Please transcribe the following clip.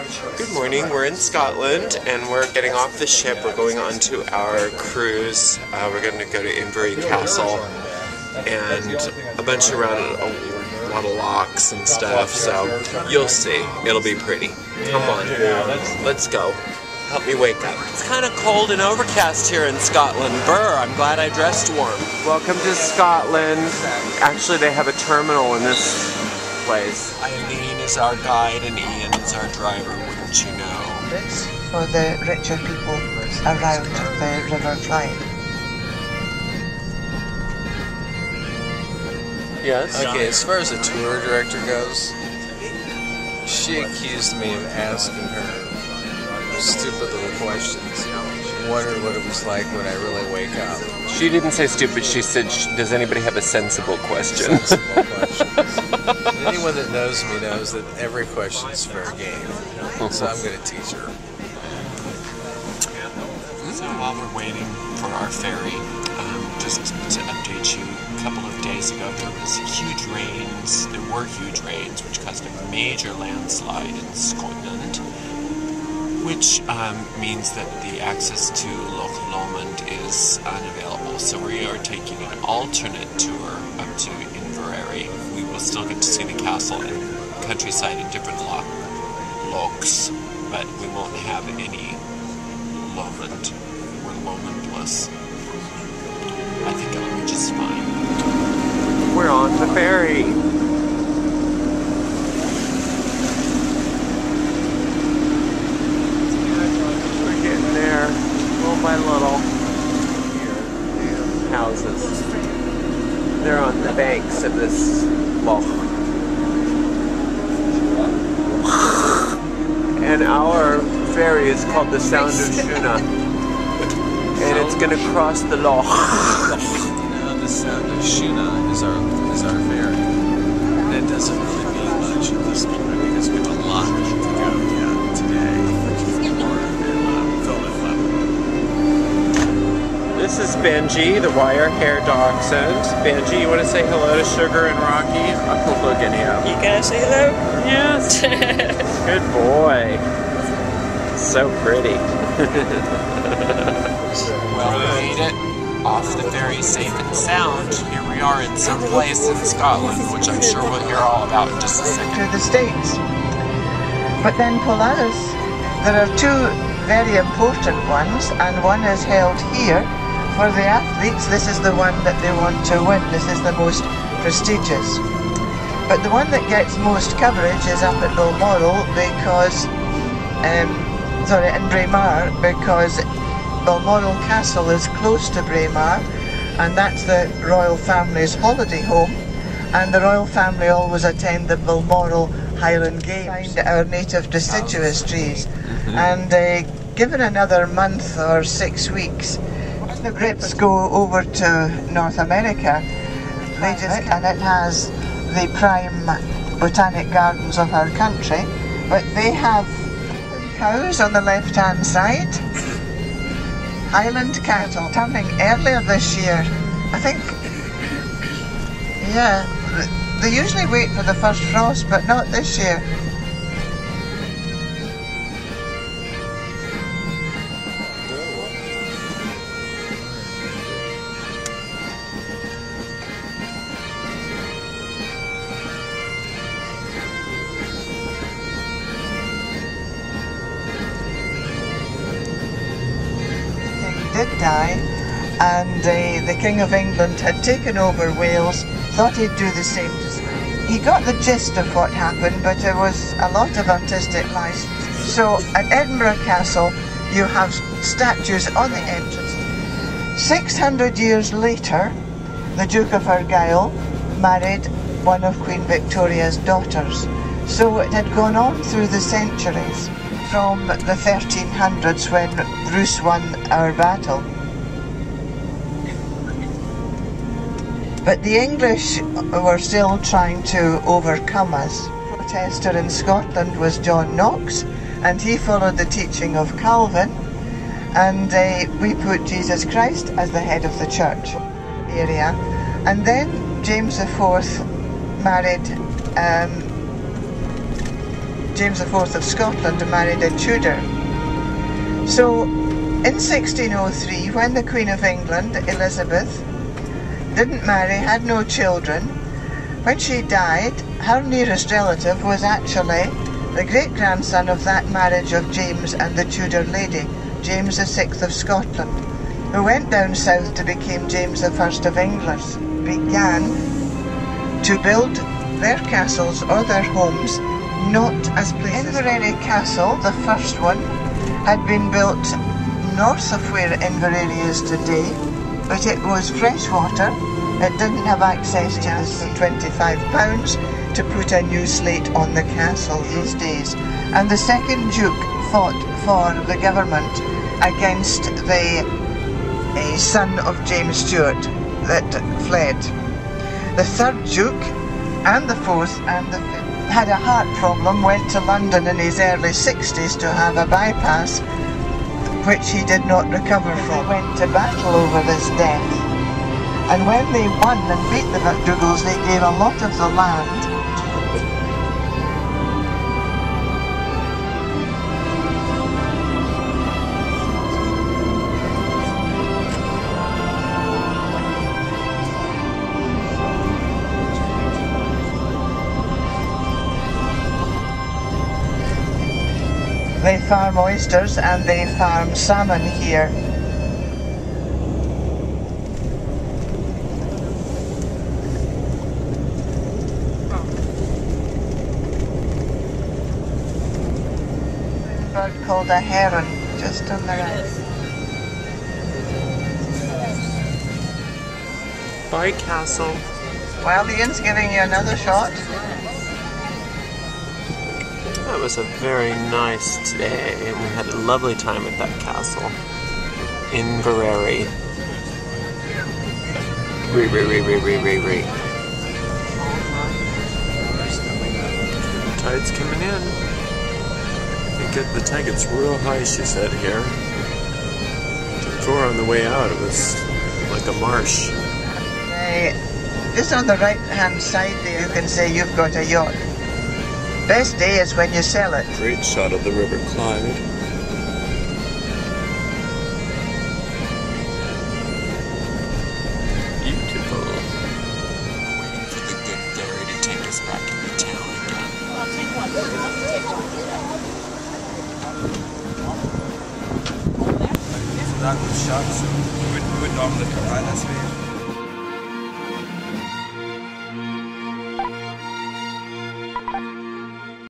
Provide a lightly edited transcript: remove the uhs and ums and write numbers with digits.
Good morning, we're in Scotland and we're getting off the ship. We're going on to our cruise. We're going to go to Inverary Castle and a bunch around a lot of locks and stuff, so you'll see. It'll be pretty. Come on, let's go. Help me wake up. It's kind of cold and overcast here in Scotland. Brr, I'm glad I dressed warm. Welcome to Scotland. Actually, they have a terminal in this place. Eileen is our guide and Ian is our driver, wouldn't you know? It's for the richer people around the River Clyde. Yes? Okay, as far as the tour director goes, she accused me of asking her stupid little questions. Wondered what it was like when I really wake up. She didn't say stupid, she said, does anybody have a sensible question? Sensible questions. Anyone that knows me knows that every question is fair game. So I'm going to teach her. So while we're waiting for our ferry, just to update you, a couple of days ago there were huge rains which caused a major landslide in Scotland, which means that the access to Loch Lomond is unavailable. So we are taking an alternate tour up to Inverary. We will still get to see the castle and countryside in different lochs, but we won't have any Lomond. We're Lomondless. I think it'll be just fine. We're on the ferry. We're getting there, little by little. Here, houses. They're on the banks of this loch. And our ferry is called the Sound of Shuna. And it's going to cross the loch. You know, the Sound of Shuna is our ferry. And it doesn't really mean much at this point because we have a lot to go yet today. This is Benji, the wire hair dachshund. Benji, you want to say hello to Sugar and Rocky? Oh, look at him. You gonna say hello? Yes. Good boy. So pretty. Well, we made it off the ferry safe and sound. Here we are in some place in Scotland, which I'm sure we'll hear all about in just a second. To the States. But then Polaris, there are two very important ones, and one is held here for the athletes. This is the one that they want to win. This is the most prestigious. But the one that gets most coverage is up at Balmoral because, in Braemar, because Balmoral Castle is close to Braemar, and that's the royal family's holiday home, and the royal family always attend the Balmoral Highland Games, our native deciduous trees. And given another month or 6 weeks, the Brits go over to North America, they just, and it has the prime botanic gardens of our country, but they have cows on the left hand side, Highland cattle turning earlier this year. I think, yeah, they usually wait for the first frost, but not this year. Did die, and the King of England had taken over Wales, thought he'd do the same to Scotland. He got the gist of what happened, but there was a lot of artistic license. So at Edinburgh Castle you have statues on the entrance. 600 years later, the Duke of Argyll married one of Queen Victoria's daughters. So it had gone on through the centuries, from the 1300s when Bruce won our battle. But the English were still trying to overcome us. The protester in Scotland was John Knox, and he followed the teaching of Calvin, and we put Jesus Christ as the head of the church area. And then James IV married James IV of Scotland married a Tudor. So in 1603, when the Queen of England, Elizabeth, didn't marry, had no children, when she died, her nearest relative was actually the great-grandson of that marriage of James and the Tudor lady, James VI of Scotland, who went down south to become James I of England, began to build their castles or their homes not as places. Inverary Castle, the first one, had been built north of where Inverary is today, but it was freshwater. It didn't have access to this for £25 to put a new slate on the castle these days. And the second Duke fought for the government against the son of James Stuart that fled. The third Duke and the fourth and the fifth had a heart problem, went to London in his early 60s to have a bypass, which he did not recover from. They went to battle over this death. And when they won and beat the MacDougals, they gave a lot of the land. They farm oysters and they farm salmon here. A bird called a heron, just on the right. Bye, Castle. Well, Ian's giving you another shot. That was a very nice day, and we had a lovely time at that castle. Inverary. Tide's coming in. The tide gets real high, she said here. Before on the way out, it was like a marsh. Just on the right hand side there, you can say you've got a yacht. Best day is when you sell it. Great shot of the River Clyde. Beautiful. Waiting for the good ferry to take us back into town again. I'll take one. That was shot, so we would normally come by this way.